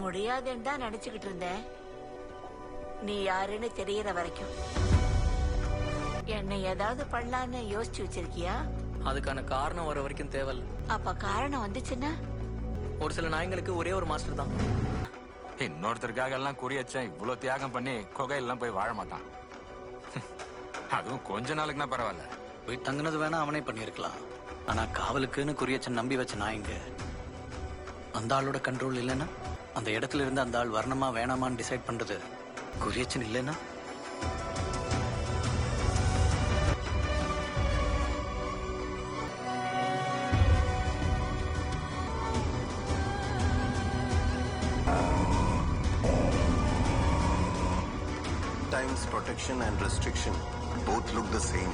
முடியாதுன்னு தான் நினைச்சுக்கிட்டு இருந்தேன். நீ யாருன்னு தெரியற வரைக்கும் என்னை ஏதாவது பண்ணலான்னு யோசிச்சு வச்சிருக்கியா? அதுக்கான காரணம் வர வரைக்கும் தேவையில்ல. அப்ப காரணம் வந்துச்சுன்னா? ஒரு சில நாய்களுக்கு ஒரே ஒரு மாஸ்டர் தான். இன்னொருத்தருக்காக எல்லாம் குறியச்சேன் இவ்வளவு தியாகம் பண்ணி கொகையெல்லாம் போய் வாழ மாட்டான். அதுவும் கொஞ்ச நாளுக்குன்னா பரவாயில்ல. போய் தங்குனது வேணா அவனே பண்ணிருக்கலாம். ஆனா காவலுக்குன்னு குறியச்சன் நம்பி வச்ச நாய்ங்க அந்த ஆளோட கண்ட்ரோல் இல்லைன்னா, அந்த இடத்துல இருந்து அந்த ஆள் வரணுமா வேணாமான்னு டிசைட் பண்றது குறியச்சன் இல்லைன்னா, Times protection and restriction both look the same.